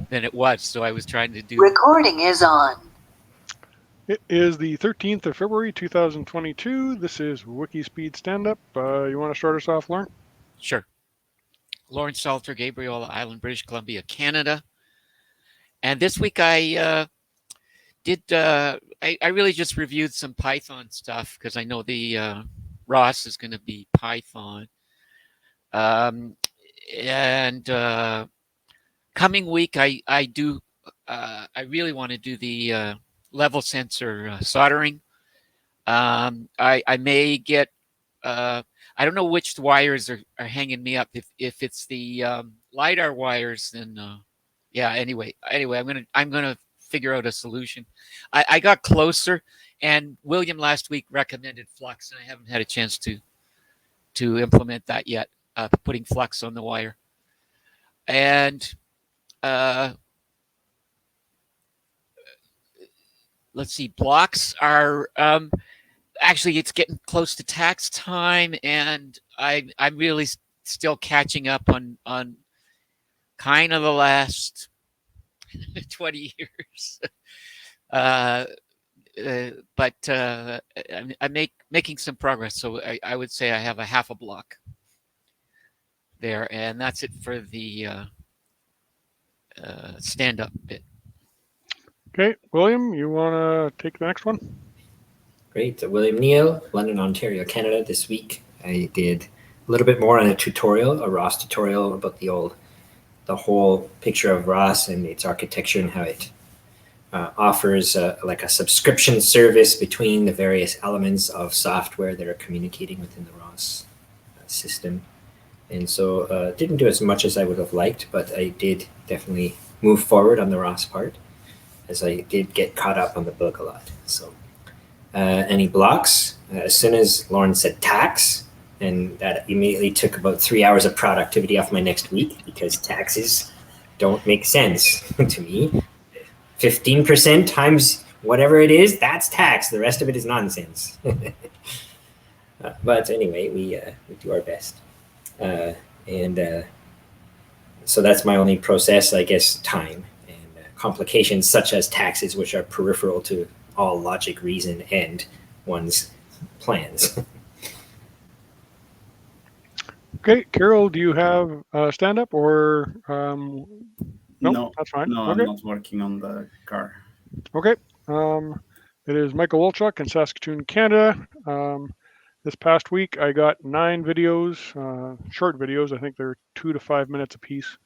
than it was. So I was trying to do. Recording is on. It is the 13th of February, 2022. This is WIKISPEED Stand-Up. You want to start us off, Lauren? Sure. Lawrence Salter, Gabriel Island, British Columbia, Canada. And this week I really just reviewed some Python stuff because I know the Ross is going to be Python. And coming week I really want to do the level sensor soldering. I may get I don't know which wires are hanging me up. If it's the LiDAR wires, then yeah. Anyway, I'm gonna figure out a solution. I got closer, and William last week recommended flux, and I haven't had a chance to implement that yet. Putting flux on the wire, and let's see. Blocks are. Actually, it's getting close to tax time, and I'm really still catching up on kind of the last 20 years. But I'm making some progress, so I would say I have a half a block there, and that's it for the stand-up bit. Okay, William, you want to take the next one? Great. William Neal, London, Ontario, Canada. This week I did a little bit more on a tutorial, a ROS tutorial about the whole picture of ROS and its architecture and how it offers like a subscription service between the various elements of software that are communicating within the ROS system. And so didn't do as much as I would have liked, but I did definitely move forward on the ROS part, as I did get caught up on the book a lot. So any blocks? As soon as Lauren said tax, and that immediately took about 3 hours of productivity off my next week, because taxes don't make sense to me. 15% times whatever it is, that's tax. The rest of it is nonsense. But anyway, we do our best. So that's my only process, I guess, time. And complications such as taxes, which are peripheral to all logic, reason, and one's plans. Okay, Carol, do you have stand-up or no? That's fine. No, okay. I'm not working on the car. Okay. It is Michael Wolchuk in Saskatoon, Canada. This past week, I got 9 videos, short videos. I think they're 2 to 5 minutes apiece,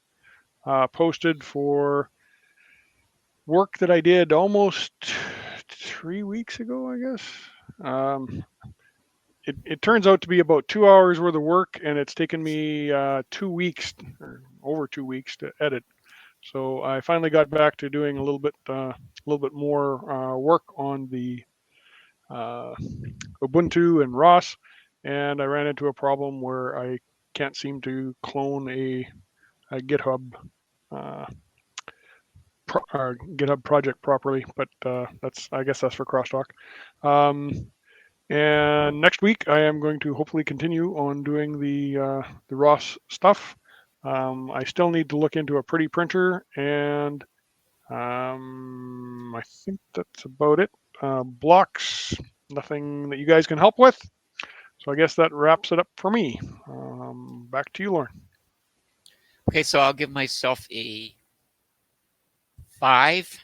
posted for work that I did almost 3 weeks ago, I guess. It turns out to be about 2 hours worth of work, and it's taken me 2 weeks, or over 2 weeks, to edit. So I finally got back to doing a little bit more work on the Ubuntu and ROS, and I ran into a problem where I can't seem to clone a GitHub GitHub project properly. But I guess that's for crosstalk. And next week I am going to hopefully continue on doing the ROS stuff. I still need to look into a pretty printer, and I think that's about it. Blocks, nothing that you guys can help with. So I guess that wraps it up for me. Back to you, Lauren. Okay, so I'll give myself a 5.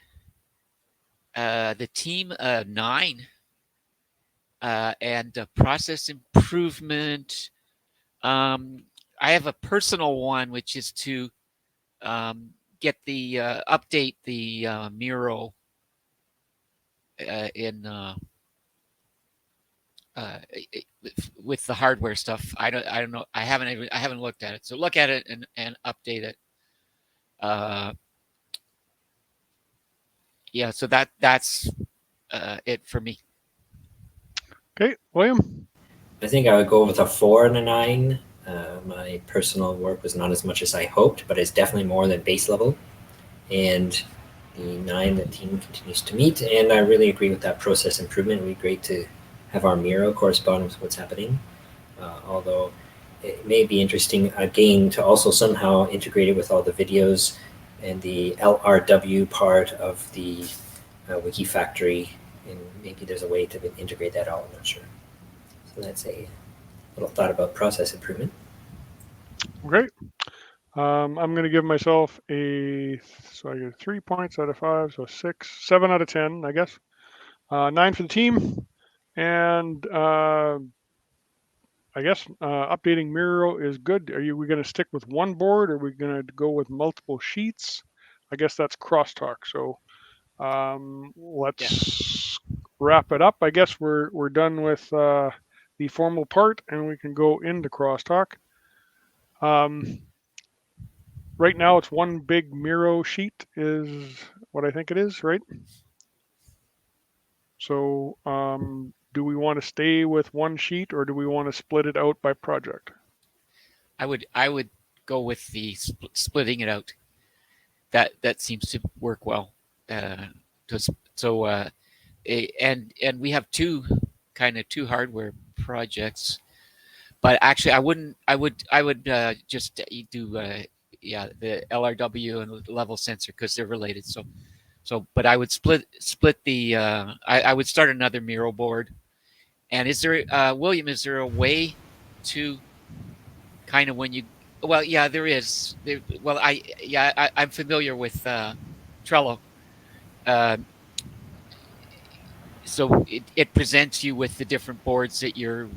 The team 9. And process improvement. I have a personal one, which is to get the update the Miro in with the hardware stuff. I don't know. I haven't looked at it. So look at it and update it. Yeah. So that's it for me. Okay, William. I think I would go with a 4 and a 9. My personal work was not as much as I hoped, but it's definitely more than base level. And the 9, the team continues to meet, and I really agree with that process improvement. It would be great to have our Miro correspond with what's happening. Although it may be interesting, again, to also somehow integrate it with all the videos and the LRW part of the Wiki Factory, and maybe there's a way to integrate that all. I'm not sure. So that's a little thought about process improvement. Great. I'm going to give myself so I get 3 points out of 5, so 6, 7 out of 10, I guess. 9 for the team, and I guess updating Miro is good. We going to stick with one board, or are we going to go with multiple sheets? I guess that's crosstalk. So let's wrap it up. I guess we're done with the formal part, and we can go into crosstalk. Right now, it's one big Miro sheet, is what I think it is, right? So do we want to stay with one sheet, or do we want to split it out by project? I would go with the splitting it out. That seems to work well. And we have two hardware projects, but actually I would just do the LRW and the level sensor because they're related. But I would split the I would start another Miro board. And is there William? Is there a way to kind of when you well yeah there is I'm familiar with Trello. Uh, so it presents you with the different boards that you're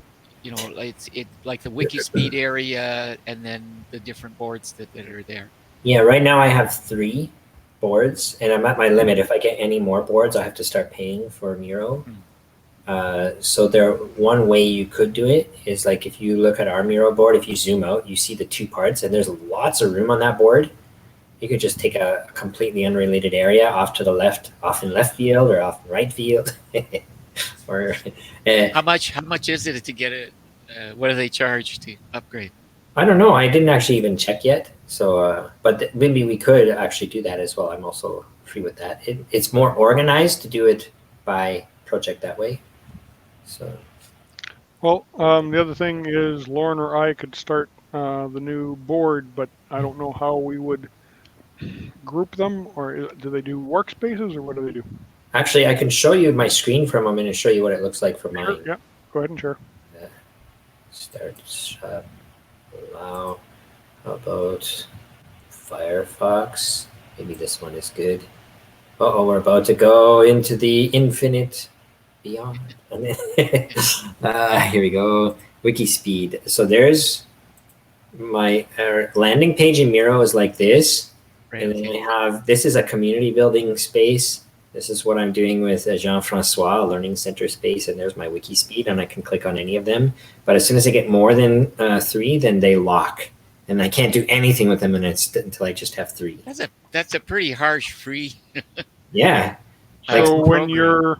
it's like the WIKISPEED area and then the different boards that are there. Yeah, right now I have 3 boards, and I'm at my limit. If I get any more boards, I have to start paying for Miro. So one way you could do it is like if you look at our Miro board, if you zoom out, you see the 2 parts, and there's lots of room on that board. You could just take a completely unrelated area off to the left, off in left field or off in right field. Or How much is it to get it? What do they charge to upgrade? I don't know. I didn't actually even check yet. So, but maybe we could actually do that as well. I'm also free with that. It's more organized to do it by project that way. So. Well, the other thing is Lauren or I could start the new board, but I don't know how we would group them, or do they do workspaces, or what do they do? Actually, I can show you my screen from them and show you what it looks like for mine. Sure, yeah, go ahead and share. Start allow. How about Firefox? Maybe this one is good. Uh-oh, we're about to go into the infinite beyond. Here we go. WIKISPEED. So there's my landing page in Miro is like this. Right. And then I have, this is a community building space. This is what I'm doing with Jean-Francois, a learning center space, and there's my WIKISPEED, and I can click on any of them. But as soon as I get more than 3, then they lock, and I can't do anything with them until I just have 3. That's a pretty harsh free. Yeah. So when you're,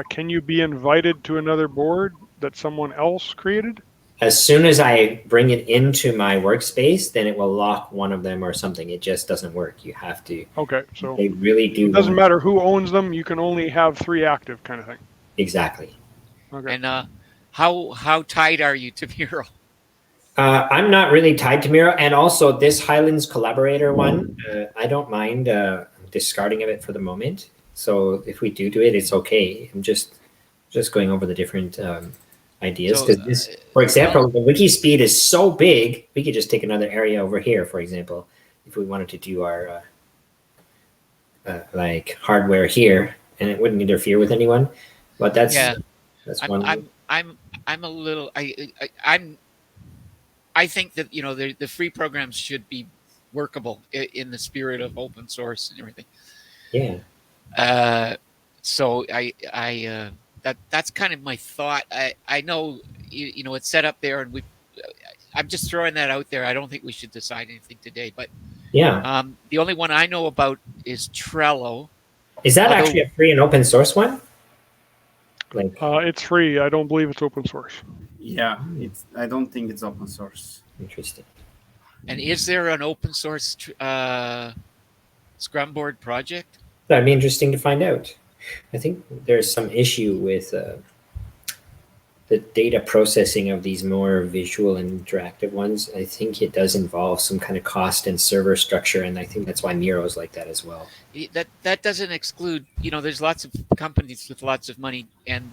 can you be invited to another board that someone else created? As soon as I bring it into my workspace, then it will lock one of them or something. It just doesn't work. You have to. Okay, so they really do. It doesn't matter who owns them. You can only have 3 active, kind of thing. Exactly. Okay. And how tied are you to Miro? I'm not really tied to Miro, and also this Highlands Collaborator one, I don't mind discarding of it for the moment. So if we do it, it's okay. I'm just going over the different ideas, because for example, the WIKISPEED is so big, we could just take another area over here, for example, if we wanted to do our like hardware here, and it wouldn't interfere with anyone. But that's one. I'm a little I think that the free programs should be workable in the spirit of open source and everything. Yeah. So that's kind of my thought. I know it's set up there, and I'm just throwing that out there. I don't think we should decide anything today, but yeah. The only one I know about is Trello. Is that actually a free and open source one? Like it's free. I don't believe it's open source. Yeah, I don't think it's open source. Interesting. And is there an open source Scrum board project? That'd be interesting to find out. I think there's some issue with the data processing of these more visual and interactive ones, I think it does involve some kind of cost and server structure, and I think that's why Miro is like that as well. That doesn't exclude, there's lots of companies with lots of money, and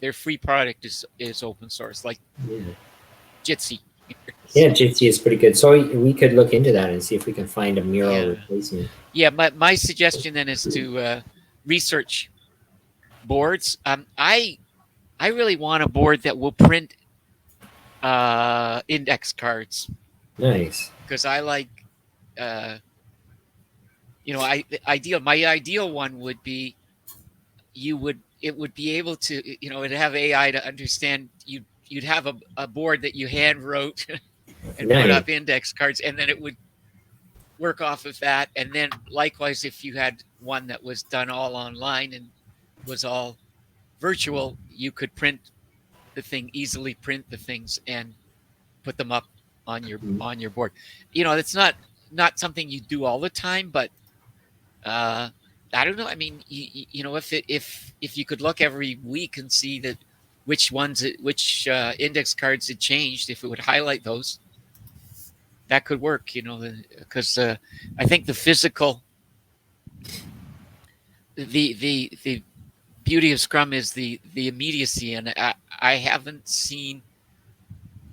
their free product is open source, like Jitsi. Yeah, Jitsi is pretty good. So we could look into that and see if we can find a Miro replacement. Yeah, my suggestion then is to research boards. I really want a board that will print index cards. Nice. Because I like, my ideal one would be, it would be able to, it'd have AI to understand. You'd have a board that you hand wrote and put up index cards, and then it would work off of that. And then likewise, if you had one that was done all online and was all virtual, you could easily print the things and put them up on your board. It's not something you do all the time, but I don't know. I mean, if you could look every week and see that which index cards had changed, if it would highlight those, that could work. Because I think the physical, the beauty of Scrum is the immediacy, and I haven't seen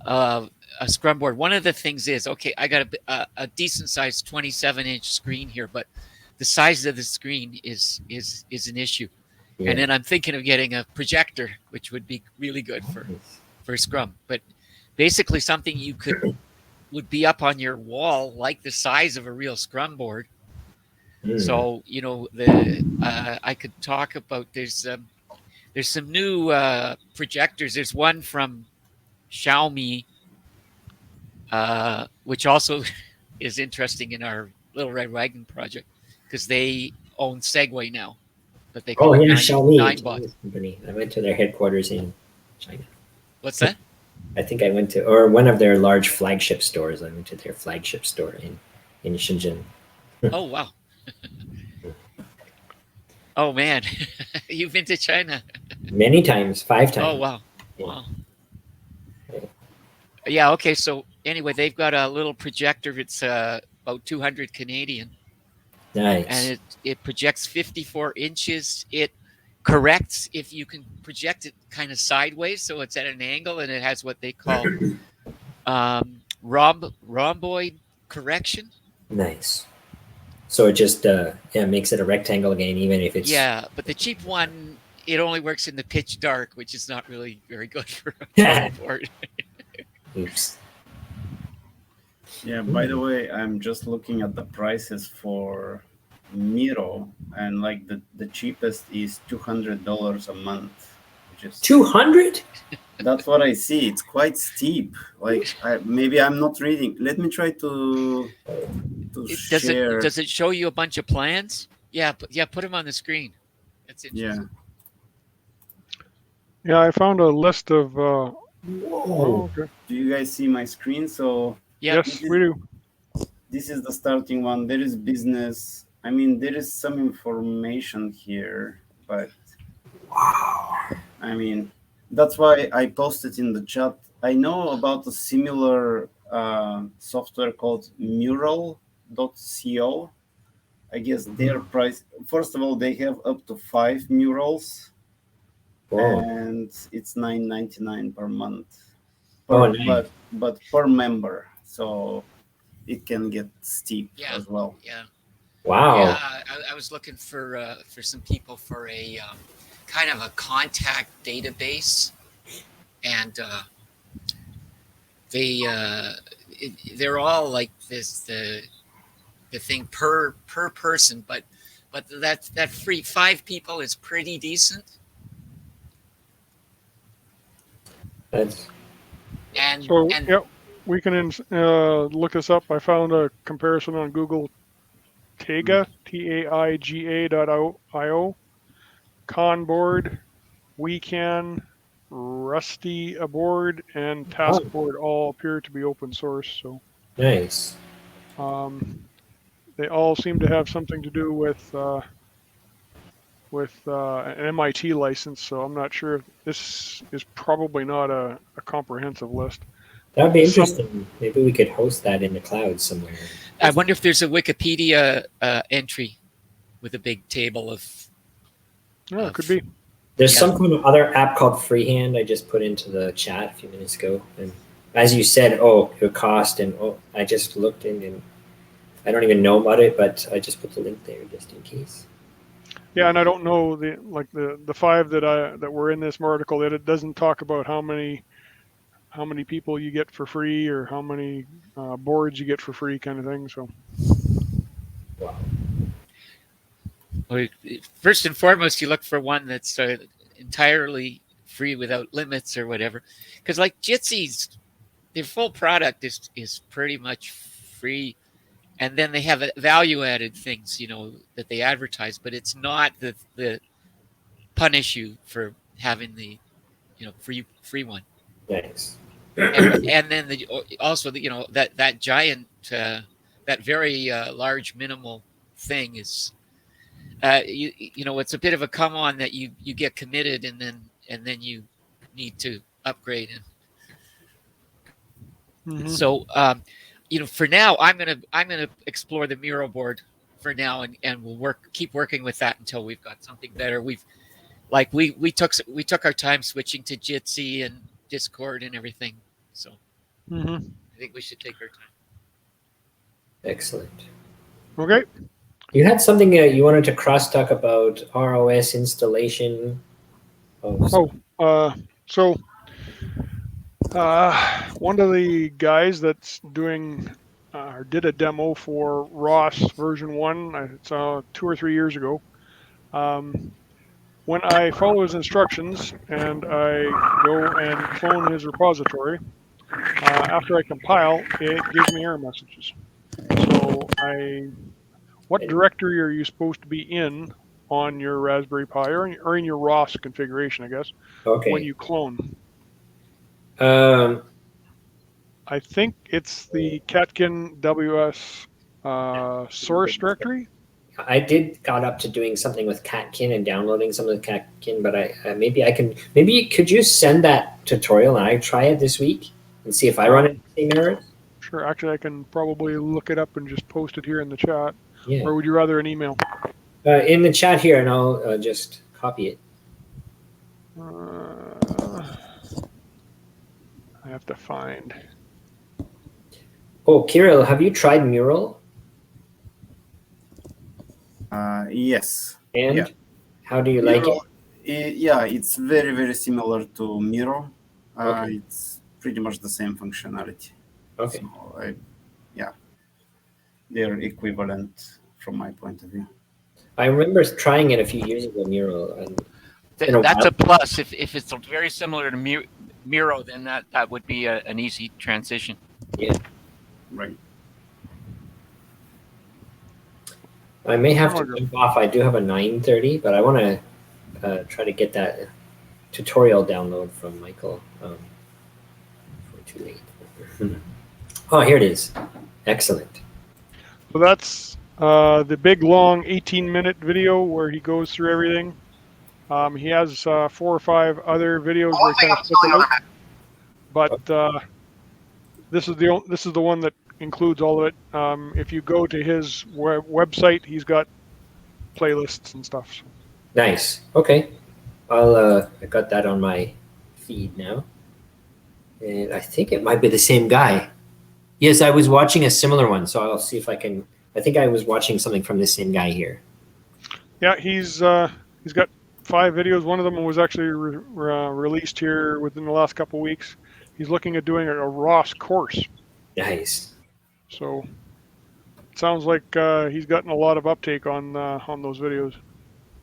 a Scrum board. One of the things is, okay, I got a decent sized 27-inch screen here, but the size of the screen is an issue. Yeah. And then I'm thinking of getting a projector, which would be really good for Scrum. But basically something would be up on your wall, like the size of a real Scrum board. So, I could talk about, there's some new projectors. There's one from Xiaomi, which also is interesting in our Little Red Wagon project, because they own Segway now, but they call it Xiaomi company. I went to their headquarters in China. What's that? I think I went to, or one of their large flagship stores. I went to their flagship store in Shenzhen. Oh, wow. Oh, man. You've been to China? Many times, 5 times. Oh, wow. Yeah. Wow. Yeah, okay. So anyway, they've got a little projector. It's about 200 Canadian. Nice. And it projects 54 inches. It corrects if you can project it kind of sideways, so it's at an angle, and it has what they call rhomboid correction. Nice. So it just makes it a rectangle again, even if it's... Yeah, but the cheap one, it only works in the pitch dark, which is not really very good for a board. Oops. Yeah, by the way, I'm just looking at the prices for Miro, and like the cheapest is $200 a month, which is 200. That's what I see. It's quite steep. Like maybe I'm not reading. Let me try to share. Does it show you a bunch of plans? Yeah, put them on the screen. That's interesting. Yeah, I found a list of. Whoa. Oh, okay. Do you guys see my screen? So yes, we do. This is the starting one. There is business. I mean, there is some information here, but wow. I mean, that's why I posted in the chat. I know about a similar software called Mural.co. I guess their price. First of all, they have up to 5 murals. Wow. And it's $9.99 per month, nice. but per member, so it can get steep as well. Yeah. Wow. Yeah, I was looking for some people for a kind of a contact database, and they're all like this the thing per person, but that free 5 people is pretty decent. We can look this up. I found a comparison on Google. Taiga, TAIGA.io, Conboard, WeCan, Rusty Aboard, and Taskboard all appear to be open source. So nice. They all seem to have something to do with with an MIT license, so I'm not sure if this is probably not a comprehensive list. That would be Some- interesting. Maybe we could host that in the cloud somewhere. I wonder if there's a Wikipedia entry with a big table of. Yeah, it could be. There's Yeah. some kind of other app called Freehand I just put into the chat a few minutes ago. And as you said, your cost, and I just looked in and I don't even know about it, but I just put the link there just in case. Yeah, and I don't know the 5 that were in this article, that it doesn't talk about how many people you get for free or how many boards you get for free, kind of thing. So Wow. Well, first and foremost, you look for one that's entirely free without limits or whatever, because like Jitsy's, their full product is pretty much free, and then they have value added things, that they advertise, but it's not the punish you for having the free one. Nice. And then also that giant that very large minimal thing is it's a bit of a come on that you get committed and then you need to upgrade. And so for now I'm gonna explore the Miro board for now, and we'll keep working with that until we've got something better. We took our time switching to Jitsi and Discord and everything, so I think we should take our time. Excellent. Okay. You had something you wanted to cross talk about ROS installation. So one of the guys that's doing or did a demo for ROS version 1, I saw 2 or 3 years ago. When I follow his instructions and I go and clone his repository, after I compile, it gives me error messages. So what directory are you supposed to be in on your Raspberry Pi or in your ROS configuration, I guess, when you clone? I think it's the Catkin WS source directory. I got up to doing something with Catkin and downloading some of the Catkin, but maybe could you send that tutorial and I try it this week and see if I run into the same errors? Sure. Actually, I can probably look it up and just post it here in the chat. Yeah. Or would you rather an email? In the chat here, and I'll just copy it. I have to find. Oh, Kirill, have you tried Mural? Yes. And yeah. How do you like it? Yeah, it's very, very similar to Miro. It's pretty much the same functionality. Okay. So they're equivalent from my point of view. I remember trying it a few years ago, Mural. And that's a plus. If it's very similar to Miro, then that would be an easy transition. Yeah. Right. I may have to jump off. I do have a 9:30, but I want to try to get that tutorial download from Michael before too late. Oh, here it is. Excellent. So that's the big, long 18-minute video where he goes through everything. He has 4 or 5 other videos where he kind of split them out. But this is the one that includes all of it. If you go to his website, he's got playlists and stuff. So. Nice. Okay. I got that on my feed now. And I think it might be the same guy. Yes, I was watching a similar one, so I'll see if I can. I think I was watching something from the same guy here. Yeah, he's got 5 videos. One of them was actually released here within the last couple of weeks. He's looking at doing a ROS course. Nice. So it sounds like he's gotten a lot of uptake on those videos.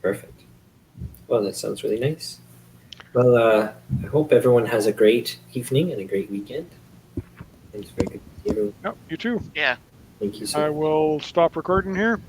Perfect. Well, that sounds really nice. Well, I hope everyone has a great evening and a great weekend. It's very good to see you. Yep, you too. Yeah. Thank you so much. I will stop recording here.